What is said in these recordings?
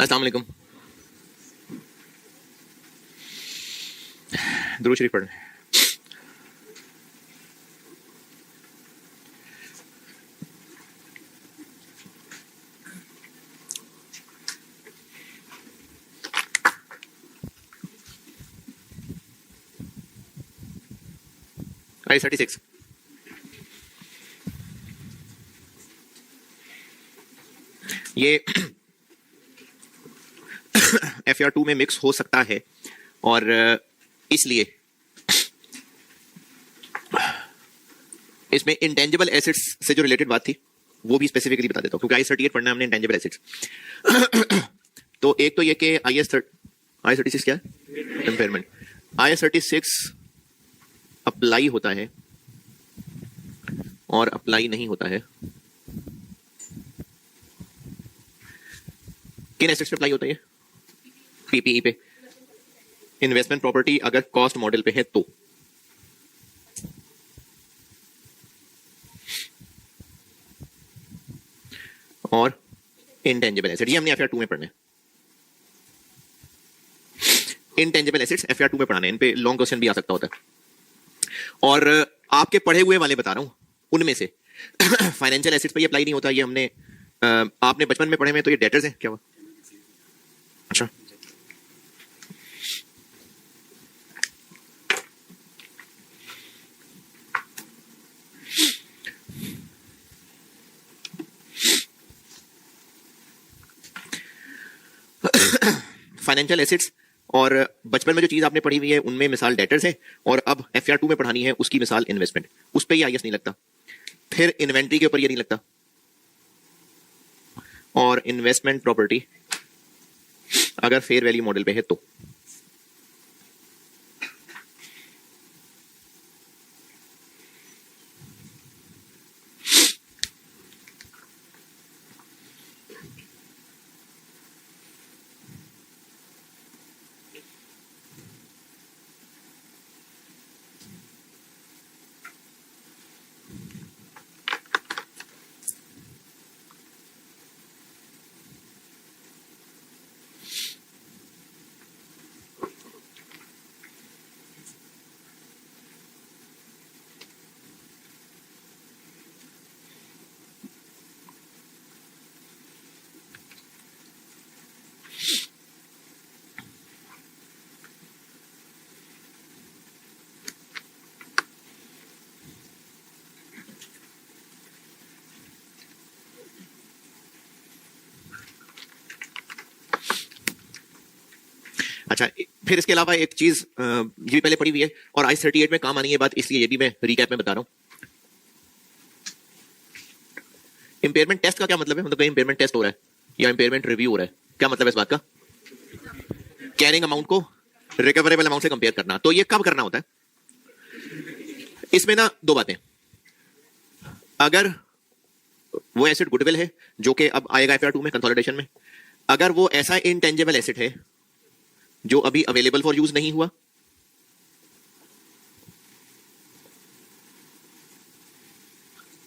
अस्सलाम वालेकुम। दुरूद शरीफ पढ़। आई 36 ये FR2 में मिक्स हो सकता है और इसलिए इसमें इंटेंजिबल एसेट्स से जो रिलेटेड बात थी वो भी स्पेसिफिकली बता देता हूँ, क्योंकि I38 पढ़ना है हमने इंटेंजिबल एसेट्स। तो एक तो ये कि I36 क्या है? इम्पेयरमेंट। I36 अप्लाई होता है और अप्लाई नहीं होता है। किन एसेट्स पे अप्लाई होता है? PPE पे। इन्वेस्टमेंट प्रॉपर्टी अगर कॉस्ट मॉडल पे है तो। और इंटेंजिबल एसेट ये हमने FR2 में पढ़ने। इंटेंजिबल एसेट्स FR2 में पढ़ाने, इन पे लॉन्ग क्वेश्चन भी आ सकता होता है। और आपके पढ़े हुए वाले बता रहा हूं, उनमें से फाइनेंशियल एसेट्स पे ये अप्लाई नहीं होता। ये हमने आपने बचपन में पढ़े में, तो ये डेटर्स हैं क्या हुआ? अच्छा, फाइनेंशियल एसेट्स और बचपन में जो चीज आपने पढ़ी हुई है उनमें मिसाल डेटर्स है, और अब FR2 में पढ़ानी है उसकी मिसाल इन्वेस्टमेंट। उस पे ये IS नहीं लगता। फिर इन्वेंट्री के ऊपर ये नहीं लगता, और इन्वेस्टमेंट प्रॉपर्टी अगर फेयर वैल्यू मॉडल पे है तो। अच्छा, फिर इसके अलावा एक चीज ये भी पहले पढ़ी हुई है और I38 में काम आनी है बात, इसलिए ये भी मैं रिकैप में बता रहा हूं। इंपेयरमेंट टेस्ट का क्या मतलब है? मतलब इंपेयरमेंट टेस्ट हो रहा है या इंपेयरमेंट रिव्यू हो रहा है, क्या मतलब है इस बात का? कैरिंग अमाउंट को रिकवरेबल अमाउंट से कंपेयर करना। तो ये कब करना होता है? इसमें ना दो बातें। अगर वो एसेट गुडविल है जो कि अब आएगा FR2 में कंसोलिडेशन में, अगर वो ऐसा इंटेंजिबल एसेट है जो अभी अवेलेबल फॉर यूज नहीं हुआ,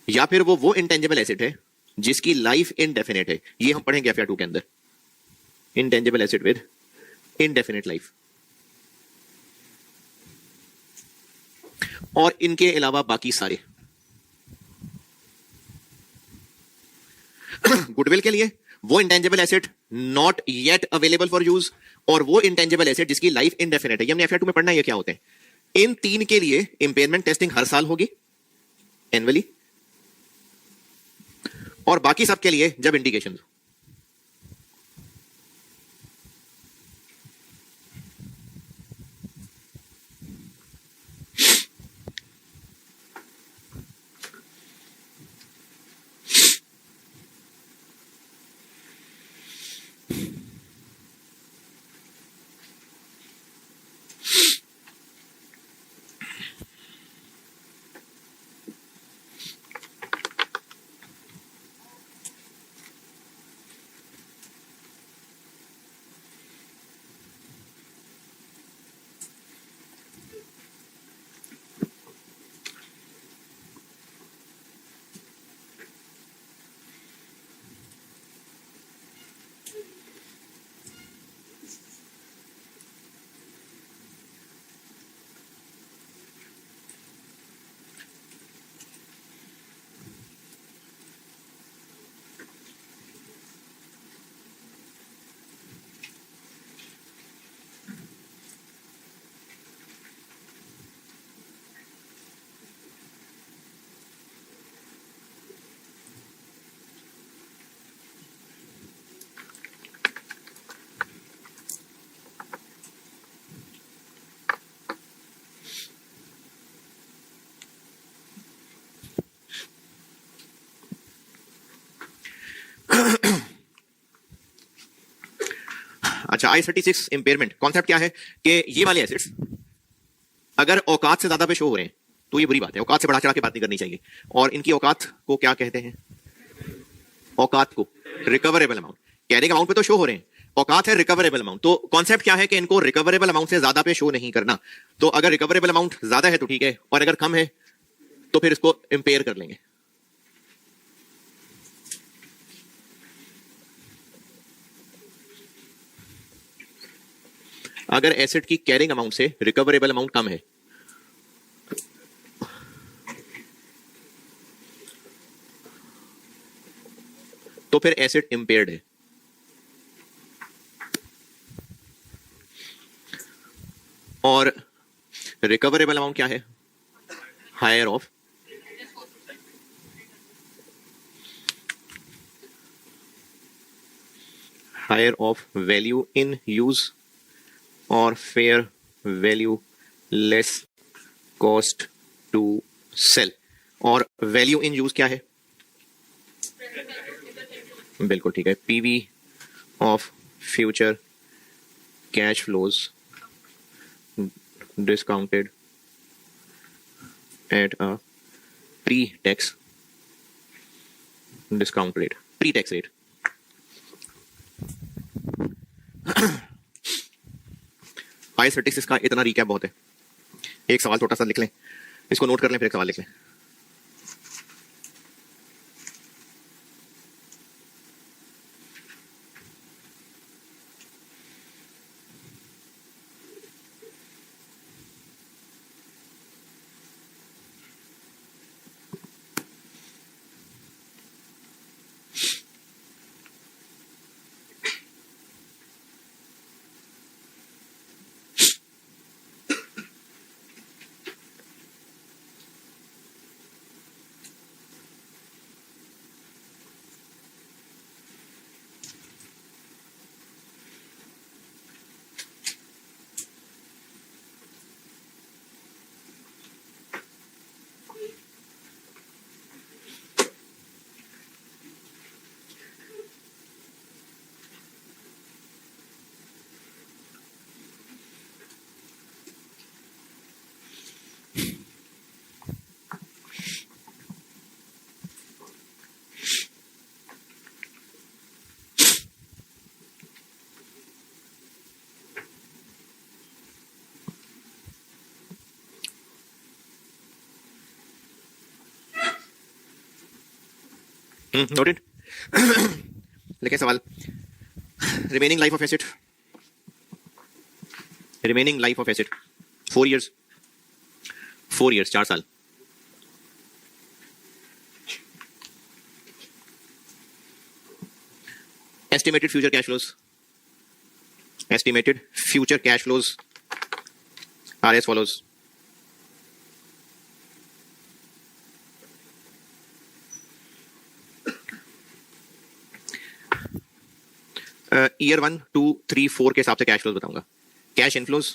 या फिर वो इंटेंजिबल एसेट है जिसकी लाइफ इनडेफिनेट है। ये हम पढ़ेंगे FR2 के अंदर, intangible asset with indefinite life. और इनके अलावा बाकी सारे गुडविल के लिए वो intangible asset not yet available for use, और वो इंटेंजिबल एसेट जिसकी लाइफ इनडेफिनेट है। ये हमने FR2 में पढ़ना है ये क्या होते हैं। इन तीन के लिए इंपेयरमेंट टेस्टिंग हर साल होगी एनुअली, और बाकी सब के लिए जब इंडिकेशन। अच्छा, I36 इम्पेयरमेंट कॉन्सेप्ट क्या है कि ये वाले एसेट्स अगर औकात से ज्यादा पे शो हो रहे हैं तो ये बुरी बात है, औकात से बढ़ा चढ़ा के बात नहीं करनी चाहिए। और इनकी औकात को क्या कहते हैं? औकात को रिकवरेबल अमाउंट। कैरिंग अमाउंट पे तो शो हो रहे हैं, औकात है रिकवरेबल अमाउंट। तो कॉन्सेप्ट क्या है कि इनको रिकवरेबल अमाउंट से ज्यादा पे शो नहीं करना। तो अगर रिकवरेबल अमाउंट ज्यादा है तो ठीक है, और अगर कम है तो फिर इसको इंपेयर कर लेंगे। अगर एसेट की कैरिंग अमाउंट से रिकवरेबल अमाउंट कम है तो फिर एसेट इंपेयर्ड है। और रिकवरेबल अमाउंट क्या है? Higher of value in use और fair value less cost to sell. और वैल्यू इन यूज क्या है? बिल्कुल ठीक है, PV of future cash flows discounted at a pre tax discount rate, pre tax rate. I36 का इतना रिकैप बहुत है। एक सवाल छोटा सा लिख लें, इसको नोट कर लें, फिर एक सवाल लिख लें। नोटेड। लिखें सवाल। Remaining life of asset, remaining life of asset 4 years, 4 years 4 साल। Estimated future cash flows, estimated future cash flows are as follows. Year 1, 2, 3, 4 के हिसाब से कैश फ्लोज बताऊंगा। Cash inflows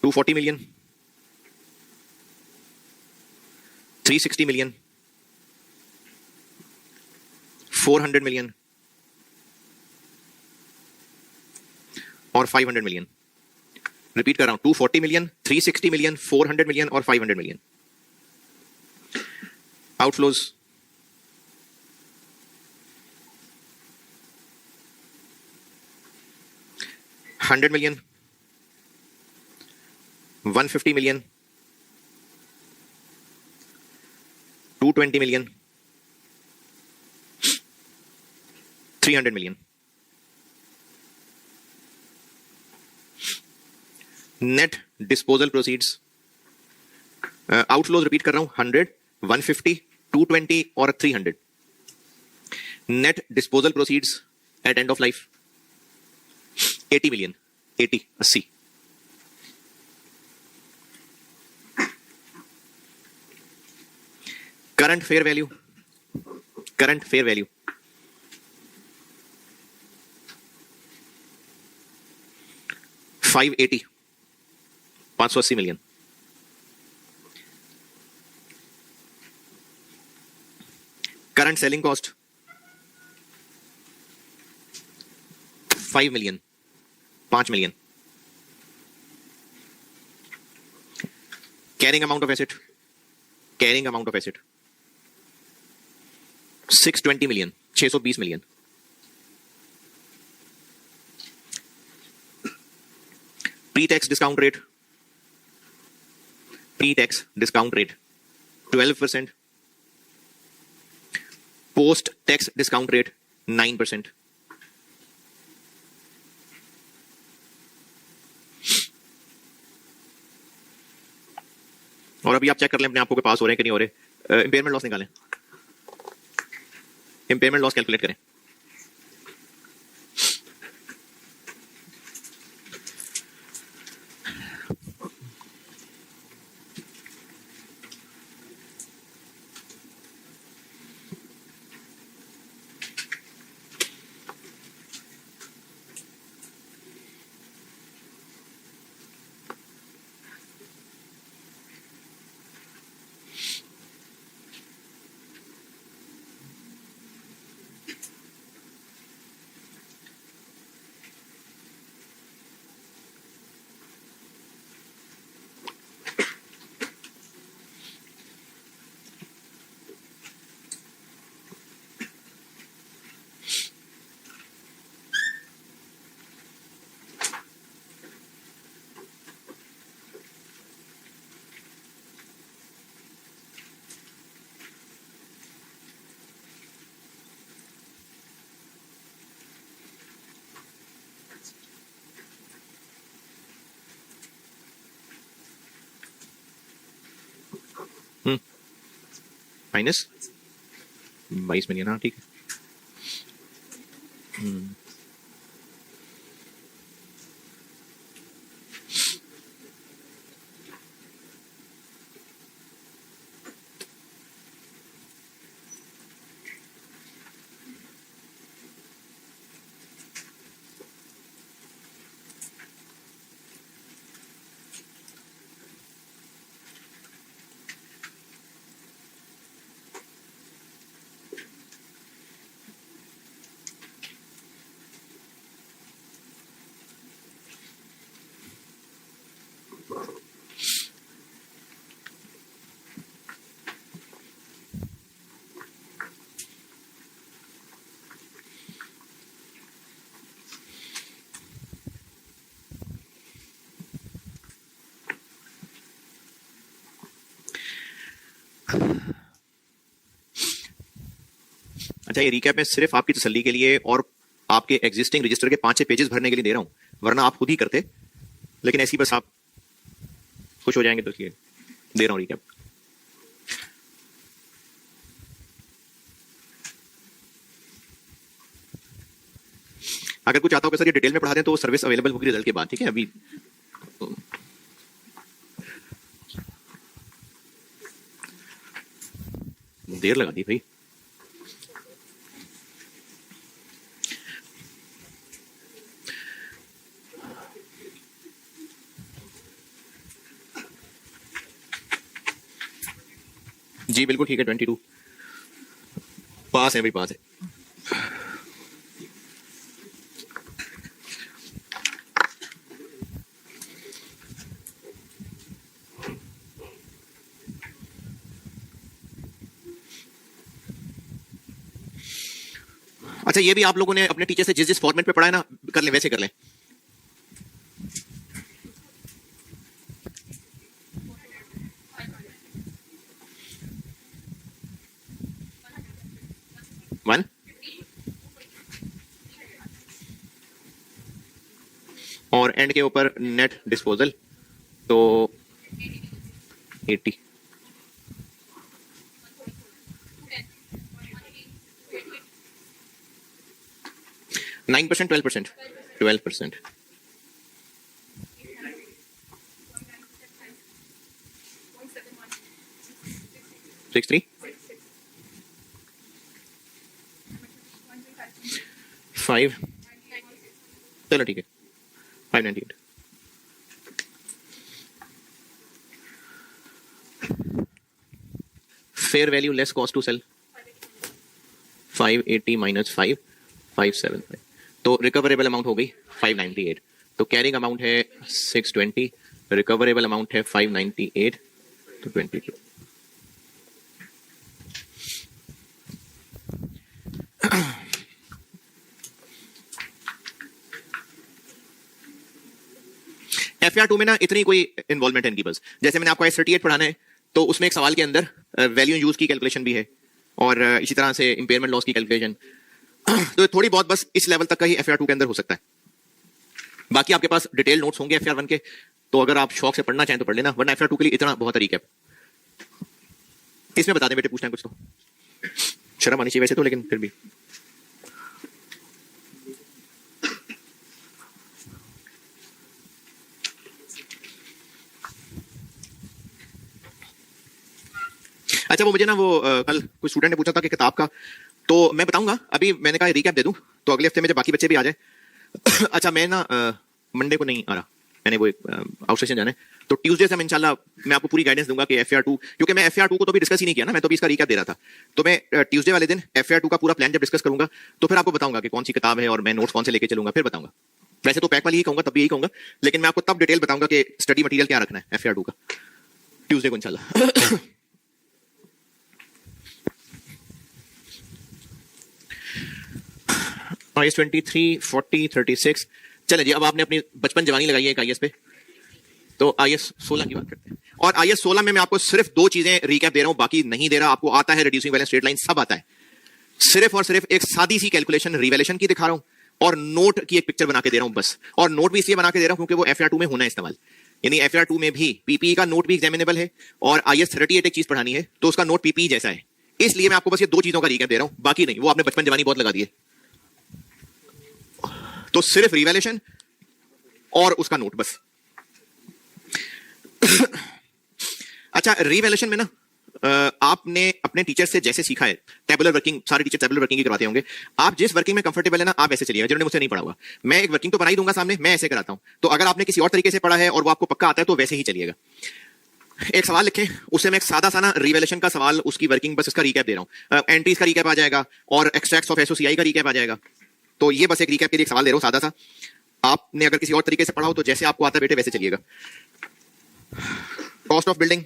240 million, 360 million, 400 million और 500 million। रिपीट कर रहा हूं, 240 million, 360 million, 400 million और 500 million। Outflows 100 million, 150 million, 220 million, 300 million। Net disposal proceeds, outflows repeat कर रहा हूं, 100, 150, 220 और 300। Net disposal proceeds at end of life 80 million, 80। Current fair value, current fair value 580, 580 million। Current selling cost 5 million, 5 million. Carrying amount of asset, carrying amount of asset 620 million, 620 million. Pre tax discount rate, pre tax discount rate 12%, post tax discount rate 9%। और अभी आप check कर लें अपने आप को पास हो रहे हैं कि नहीं हो रहे। इंपेयरमेंट लॉस निकालें, इंपेयरमेंट लॉस कैलकुलेट करें। माइनस 22 मिलियन, हाँ ठीक है। अच्छा, ये रिकैप में सिर्फ आपकी तसल्ली के लिए और आपके एग्जिस्टिंग रजिस्टर के 5-6 पेजेस भरने के लिए दे रहा हूं, वरना आप खुद ही करते, लेकिन ऐसी बस आप खुश हो जाएंगे तो इसलिए दे रहा हूं रिकैप। अगर कुछ आता हो कि सर ये डिटेल में पढ़ा दें तो सर्विस अवेलेबल होगी रिजल्ट के बाद, ठीक है। अभी देर लगा दी भाई। जी बिल्कुल ठीक है, 22 पास है भाई, पास है। अच्छा, ये भी आप लोगों ने अपने टीचर से जिस जिस फॉर्मेट पे पढ़ा है ना, कर लें वैसे कर लें। वन और एंड के ऊपर नेट डिस्पोजल तो 80। Nine percent, 12%, 12%। 63 5, चलो ठीक है, 598। Fair value less cost to sell 580 minus 5, 575। तो रिकवरेबल अमाउंट हो गई 598, तो कैरिंग अमाउंट है 620, रिकवरेबल अमाउंट है 598, तो 22। FR2 में ना इतनी कोई इन्वॉल्वमेंट है इनकी, बस जैसे मैंने आपको S38 पढ़ाना है तो उसमें एक सवाल के अंदर वैल्यू यूज की कैलकुलेशन भी है और इसी तरह से इंपेयरमेंट लॉस की कैलकुलेशन। तो थोड़ी बहुत बस इस लेवल तक का ही FR2 के अंदर हो सकता है। बाकी आपके पास डिटेल नोट्स होंगे FR1 के, तो अगर आप शौक से पढ़ना चाहें तो पढ़ लेना, वरना FR2 के लिए इतना बहुत तरीका है। इसमें बता दें बेटे, पूछना है कुछ तो शर्म आनी चाहिए वैसे तो, लेकिन फिर भी। अच्छा वो मुझे ना वो कल कुछ स्टूडेंट ने पूछा था कि किताब का, तो मैं बताऊंगा अभी, मैंने कहा रिकैप दे दूं तो अगले हफ्ते में जब बाकी बच्चे भी आ जाए। अच्छा मैं ना मंडे को नहीं आ रहा, मैंने वो आउटस्टेशन जाना है, तो ट्यूसडे से मैं इंशाल्लाह मैं आपको पूरी गाइडेंस दूंगा कि FR2, क्योंकि मैं FR2 को तो भी डिस्कस ही नहीं किया ना, मैं तो भी इसका रिकैप दे रहा था। तो मैं ट्यूसडे वाले दिन FR2 का पूरा प्लान जब डिस्कस करूंगा तो फिर आपको बताऊंगा कि कौन सी किताब है और मैं नोट्स कौन से लेके चलूंगा, फिर बताऊंगा। वैसे तो पैक वाली ही कहूंगा, तब भी यही कहूंगा, लेकिन मैं आपको तब डिटेल बताऊंगा कि स्टडी मटेरियल क्या रखना है FR2 का ट्यूसडे को इंशाल्लाह। IS 23, 40, 36। चले जी, अब आपने अपनी बचपन जवानी लगाई है IS पे, तो IS 16 की बात करते हैं। और IS 16 में मैं आपको सिर्फ दो चीजें रिकैप दे रहा हूं, बाकी नहीं दे रहा। आपको आता है रिड्यूसिंग बैलेंस, स्ट्रेट लाइन सब आता है, सिर्फ और सिर्फ एक सादी सी कैलकुलेशन रिवैल्यूएशन की दिखा रहा हूं और नोट की एक पिक्चर बना के दे रहा हूं बस। और नोट भी इसलिए बना के दे रहा हूं क्योंकि वो FR2 में होना है इस्तेमाल, यानी FR2 में भी PPE का नोट भी एग्जामिनेबल है और IS 38 एक चीज पढ़ानी है तो उसका नोट PPE जैसा है, इसलिए मैं आपको बस ये दो चीजों का रिकैप दे रहा हूं, बाकी नहीं। वो आपने बचपन जवानी बहुत लगा दी है, तो सिर्फ रिवैल्यूएशन और उसका नोट बस। अच्छा रिवैल्यूएशन में ना आपने अपने टीचर से जैसे सीखा है, टेबुलर वर्किंग, सारे टीचर टेबुलर वर्किंग ही करवाते होंगे, आप जिस वर्किंग में कंफर्टेबल है ना आप ऐसे चलिएगा। जिन्होंने मुझसे नहीं पढ़ा हुआ, मैं एक वर्किंग तो बना ही दूंगा सामने, मैं ऐसे कराता हूं, तो अगर आपने किसी और तरीके से पढ़ा है और वो आपको पक्का आता है तो वैसे ही चलिएगा। एक सवाल लिखें, उससे मैं एक सादा सा ना रिवैल्यूएशन का सवाल, उसकी वर्किंग बस इसका रिकैप दे रहा हूं। एंट्रीज का रिकैप आ जाएगा और एक्सट्रैक्ट्स ऑफ SOCI का रिकैप आ जाएगा। तो ये बस एक रिकैप के लिए एक सवाल दे रहा हूं सादा सा। आपने अगर किसी और तरीके से पढ़ा हो तो जैसे आपको आता है बेटे वैसे चलिएगा। Cost of building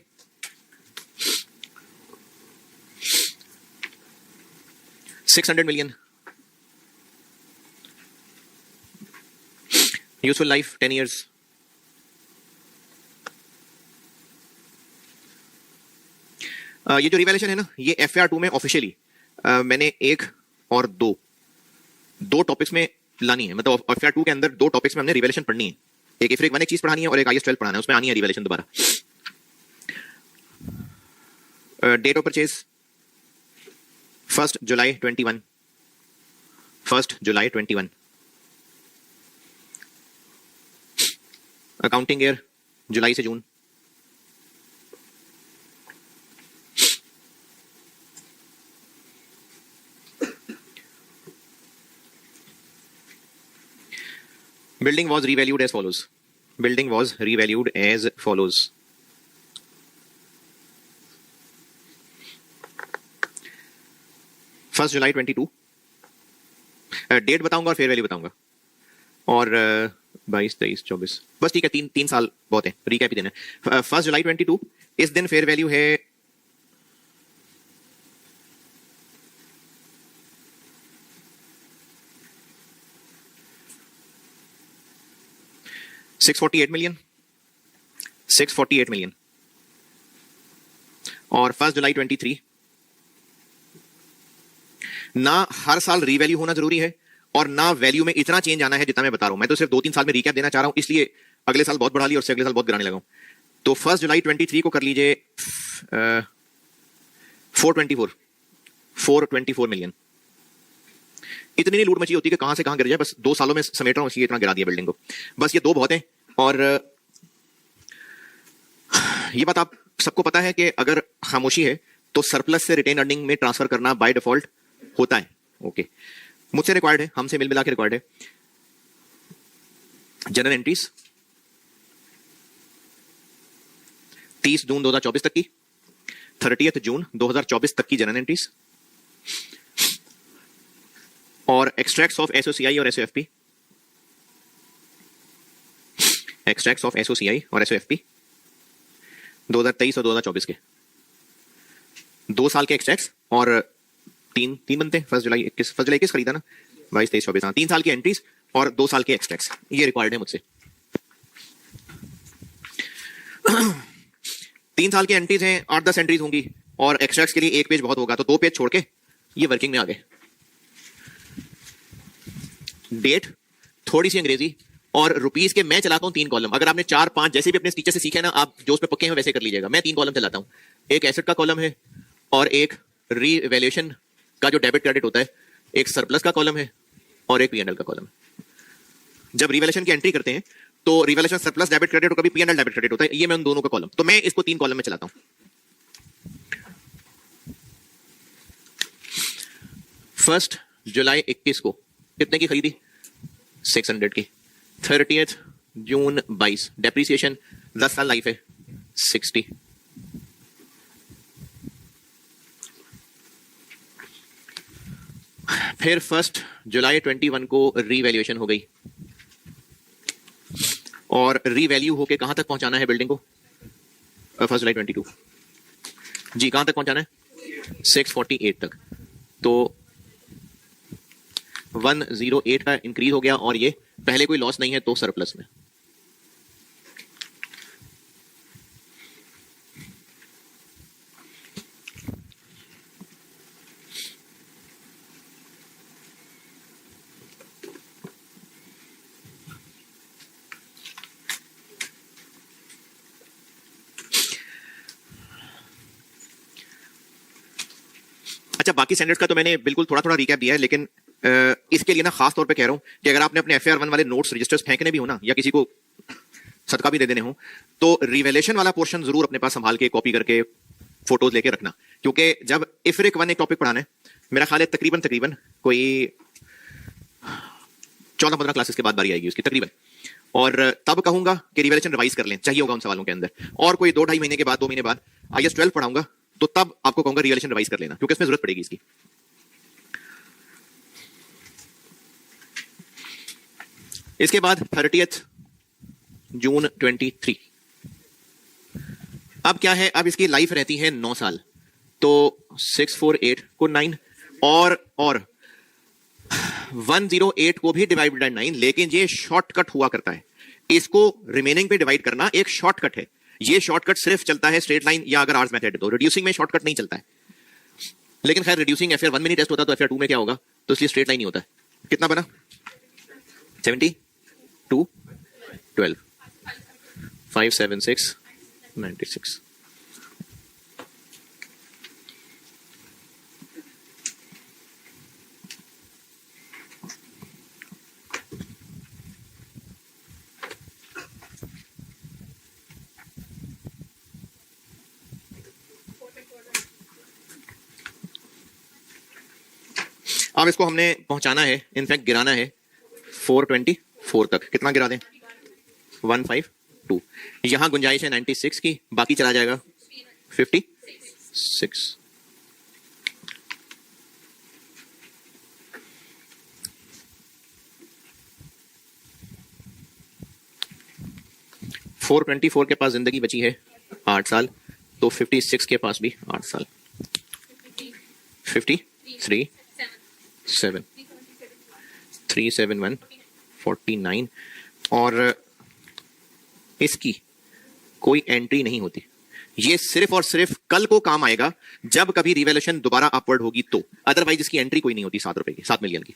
600 million, useful life 10 years, ये जो रिवैल्यूएशन है ना ये FR2 में ऑफिशियली मैंने एक और दो टॉपिक्स में लानी है, मतलब FR2 के अंदर दो टॉपिक्स में हमने रिवैल्यूएशन पढ़नी है, एक IFRIC 1 एक चीज पढ़ानी है और एक IS 12 पढ़ाना है, उसमें आनी है रिवैल्यूएशन दोबारा। डेट ऑफ परचेज 1 जुलाई 21, 1 जुलाई 21। अकाउंटिंग ईयर जुलाई से जून। Building was revalued as follows. Building was revalued as follows. First July 22, date बताऊंगा और फेयर वैल्यू बताऊंगा, और 22, 23, 24, बस ठीक है, तीन साल बहुत है, रिकैप ही देना है। 1 जुलाई 22, इस दिन फेयर वैल्यू है 648 million, 648 million। और 1 जुलाई 23, ना हर साल रीवैल्यू होना जरूरी है और ना वैल्यू में इतना चेंज आना है जितना मैं बता रहा हूं। मैं तो सिर्फ 2-3 साल में रिकैप देना चाह रहा हूं, इसलिए अगले साल बहुत बढ़ा ली और अगले साल बहुत गिराने लगा हूं। तो 1 जुलाई 23 को कर लीजिए 424 मिलियन। इतनी नहीं लूट मची होती कि कहां से कहां गिर जाए, बस 2 सालों में समेट रहा हूं इसलिए इतना गिरा दिया बिल्डिंग को, बस ये दो बहुत हैं। और ये बात आप सबको पता है कि अगर खामोशी है तो सरप्लस से रिटेन अर्निंग में ट्रांसफर करना बाय डिफॉल्ट होता है। ओके, मुझसे रिक्वायर्ड है, हमसे मिल मिला के रिक्वायर्ड है। जनरल एंट्रीज 30 जून 2024 तक की, 30 जून 2024 तक की जनरल एंट्रीज, और एक्सट्रैक्ट्स ऑफ एसओसीआई और एसओएफपी, एक्सट्रैक्ट्स ऑफ एसओसीआई और एसओएफपी 2023 और 2024 के 2 साल के एक्सट्रैक्ट्स और तीन बनते हैं। फर्स्ट जुलाई 21 खरीदा ना, 22 23 24, हाँ 3 साल की एंट्रीज और 2 साल के एक्सट्रैक्ट्स, ये रिक्वायर्ड है मुझसे। 3 साल की एंट्रीज हैं, 8-10 एंट्रीज होंगी और एक्सट्रैक्ट्स के लिए 1 पेज बहुत होगा, तो 2 पेज छोड़ के ये वर्किंग में आ गए। डेट, थोड़ी सी अंग्रेजी और रुपीस के मैं चलाता हूं 3 कॉलम। अगर आपने 4-5 जैसे भी अपने टीचर से सीखे ना, आप जो उसमें पक्के हैं वैसे कर लीजिएगा। मैं 3 कॉलम चलाता हूं, एक एसेट का कॉलम है और एक रीवैल्यूएशन का जो डेबिट क्रेडिट होता है, एक सरप्लस का कॉलम है और एक पीएनएल का कॉलम है। जब रिवैल्यूएशन की एंट्री करते हैं तो रिवैल्यूएशन सरप्लस डेबिट क्रेडिट और कभी पीएनएल डेबिट क्रेडिट होता है, ये मैं उन दोनों का कॉलम, तो मैं इसको 3 कॉलम में चलाता हूं। फर्स्ट जुलाई 21 को कितने की खरीदी? 600 की। 30th जून 22, डेप्रीसिएशन 10 साल लाइफ है 60। फिर 1 जुलाई 21 को रीवैल्यूएशन हो गई और रीवैल्यू होके कहां तक पहुंचाना है बिल्डिंग को? 1 जुलाई 22 जी, कहां तक पहुंचाना है? 648 तक। तो 108 का इंक्रीज हो गया और ये पहले कोई लॉस नहीं है तो सरप्लस में। अच्छा, बाकी स्टैंडर्ड्स का तो मैंने बिल्कुल थोड़ा थोड़ा रिकैप दिया है, लेकिन इसके लिए ना खास तौर पे कह रहा हूं कि अगर आपने अपने FAR 1 वाले नोट्स रजिस्टर्स फेंकने भी हो ना, या किसी को सदका भी दे देने हो, तो रिवैल्यूएशन वाला पोर्शन जरूर अपने पास संभाल के कॉपी करके फोटोज लेके रखना, क्योंकि जब IFRIC 1 एक टॉपिक पढ़ाना है, मेरा ख्याल है तकरीबन कोई 14-15 क्लासेस के बाद बारी आएगी उसकी तकरीबन, और तब कहूंगा कि रिवैल्यूएशन रिवाइज कर लें, चाहिए होगा उन सवालों के अंदर। और कोई 2-2.5 महीने के बाद, 2 महीने बाद IAS 12 पढ़ाऊंगा, तो तब आपको कहूंगा रिवैल्यूएशन रिवाइज कर लेना, क्योंकि इसमें जरूरत पड़ेगी इसकी। इसके बाद 30th जून 23। अब क्या है, अब इसकी लाइफ रहती है 9 साल, तो 648 को 9 और 108 को भी डिवाइड बाय 9, लेकिन ये शॉर्टकट हुआ करता है, इसको रिमेनिंग पे डिवाइड करना एक शॉर्टकट है। ये शॉर्टकट सिर्फ चलता है स्ट्रेट लाइन या अगर आर्स मेथड, तो रिड्यूसिंग में शॉर्टकट नहीं चलता है। लेकिन खैर रिड्यूसिंग FAR 1 में नहीं टेस्ट होता, तो FAR 2 में क्या होगा, तो इसलिए स्ट्रेट लाइन नहीं होता है। कितना बना? 72 12 576 96। अब इसको हमने पहुंचाना है, इनफैक्ट गिराना है 424 तक। कितना गिरा दें? 152। यहां गुंजाइश है 96 की, बाकी चला जाएगा 56। फोर 24 के पास जिंदगी बची है 8 साल, तो 56 के पास भी 8 साल। 53 7 371 49, और इसकी कोई एंट्री नहीं होती। ये सिर्फ और सिर्फ कल को काम आएगा जब कभी रिवैल्यूएशन दोबारा अपवर्ड होगी, तो अदरवाइज इसकी एंट्री कोई नहीं होती 7 रुपए की, 7 मिलियन की।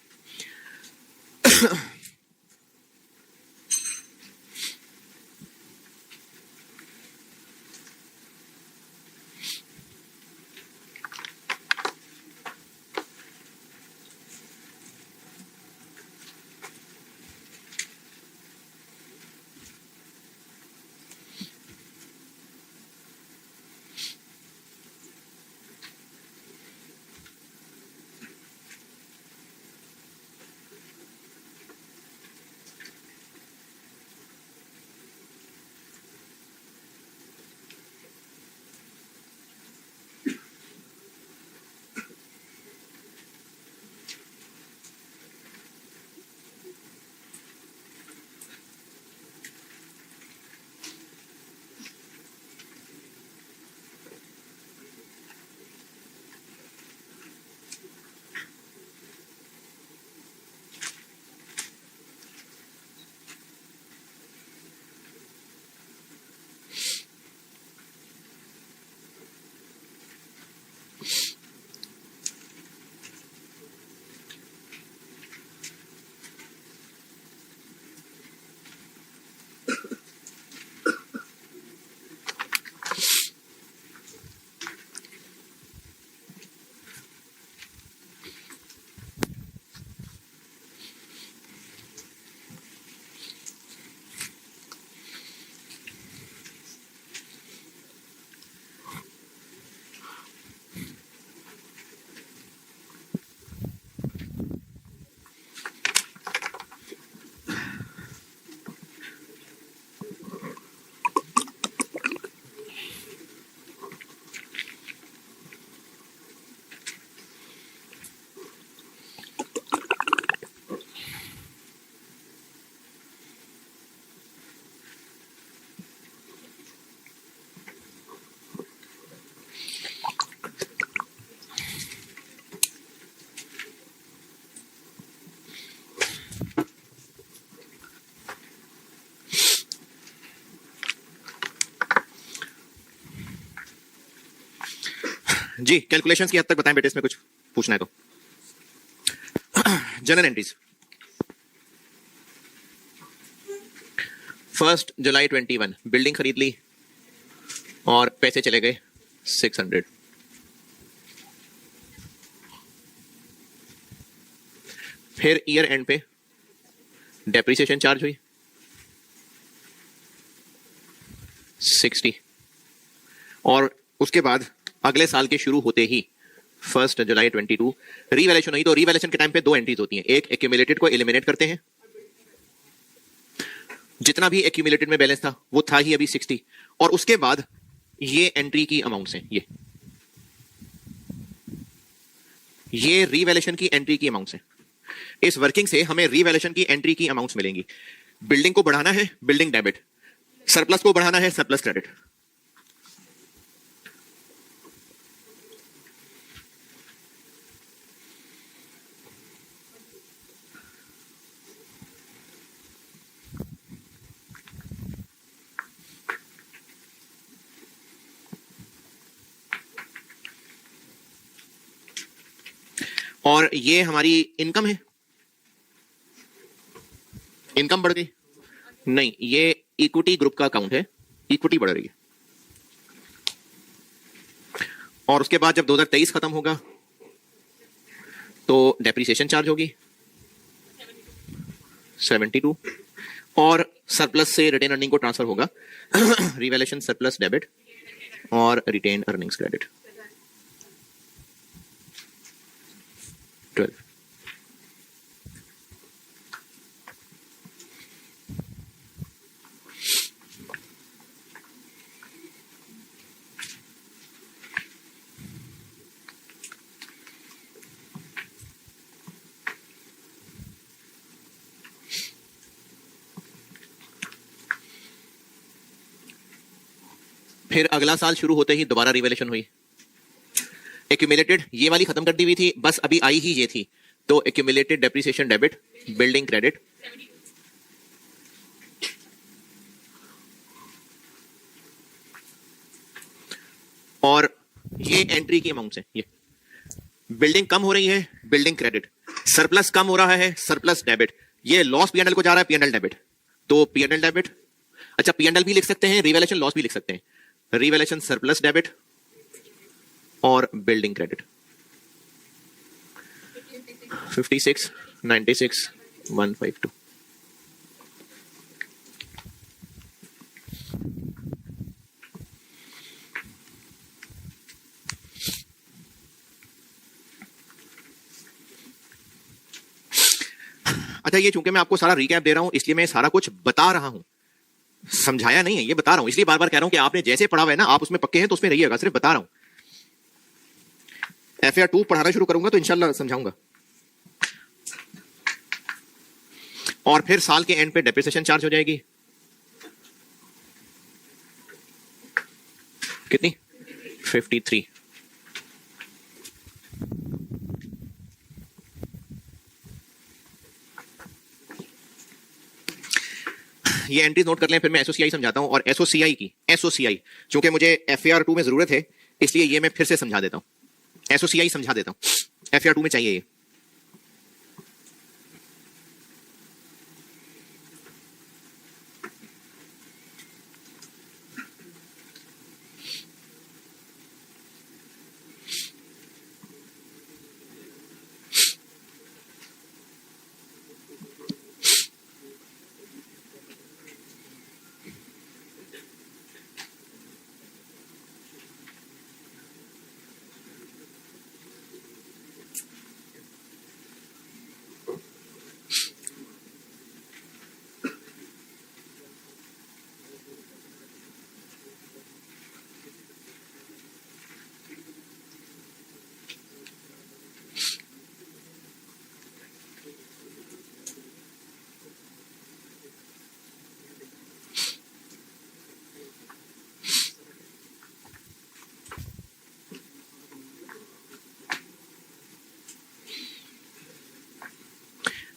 जी कैलकुलेशंस की हद तक बताएं बेटे, इसमें कुछ पूछना है तो। जनरल एंट्रीज 1 जुलाई 21 बिल्डिंग खरीद ली और पैसे चले गए 600। फिर ईयर एंड पे डेप्रिसिएशन चार्ज हुई 60 और उसके बाद अगले साल के शुरू होते ही 1 जुलाई 22 रीवैल्यूएशन हुई। तो रीवैल्यूएशन के टाइम पे दो एंट्रीज होती हैं, एक एक्यूमुलेटेड को एलिमिनेट करते हैं, जितना भी एक्यूमुलेटेड में बैलेंस था वो था ही अभी 60, और उसके बाद ये एंट्री की अमाउंट्स हैं, ये रीवैल्यूएशन की एंट्री की अमाउंट्स हैं। इस वर्किंग से हमें रीवैल्यूएशन की एंट्री की अमाउंट्स मिलेंगी। बिल्डिंग को बढ़ाना है बिल्डिंग डेबिट, सरप्लस को बढ़ाना है सरप्लस क्रेडिट। और ये हमारी इनकम है, इनकम बढ़ गई नहीं, ये इक्विटी ग्रुप का अकाउंट है, इक्विटी बढ़ रही है। और उसके बाद जब 2023 खत्म होगा तो डेप्रिसिएशन चार्ज होगी 72 और सरप्लस से रिटेन अर्निंग को ट्रांसफर होगा रिवैल्यूएशन सरप्लस डेबिट और रिटेन अर्निंग्स क्रेडिट 12। फिर अगला साल शुरू होते ही दोबारा रिवैल्यूएशन हुई। एक्यूमुलेटेड ये वाली खत्म कर दी हुई थी, बस अभी आई ही ये थी, तो accumulated depreciation debit building credit और ये एंट्री की अमाउंट है। ये बिल्डिंग कम हो रही है बिल्डिंग क्रेडिट, सरप्लस कम हो रहा है सरप्लस डेबिट, ये लॉस पीएनएल को जा रहा है पीएनएल डेबिट, तो पीएनएल डेबिट, अच्छा पीएनएल भी लिख सकते हैं, रिवैल्यूएशन लॉस भी लिख सकते हैं, रिवैल्यूएशन सरप्लस डेबिट और बिल्डिंग क्रेडिट 56 96 152। अच्छा ये चूंकि मैं आपको सारा रिकैप दे रहा हूं इसलिए मैं सारा कुछ बता रहा हूं, समझाया नहीं है, ये बता रहा हूं, इसलिए बार बार कह रहा हूं कि आपने जैसे पढ़ा हुआ है ना, आप उसमें पक्के हैं तो उसमें रहिएगा, सिर्फ बता रहा हूं। एफएआर 2 पढ़ाना शुरू करूंगा तो इंशाल्लाह समझाऊंगा। और फिर साल के एंड पे डेप्रिसिएशन चार्ज हो जाएगी कितनी 53। ये एंट्रीज नोट कर लें, फिर मैं एसओसीआई समझाता हूं। और एसओसीआई चूंकि मुझे एफएआर 2 में जरूरत है इसलिए ये मैं फिर से समझा देता हूं, एसओसीआई समझा देता हूं, एफएआर 2 में चाहिए ये।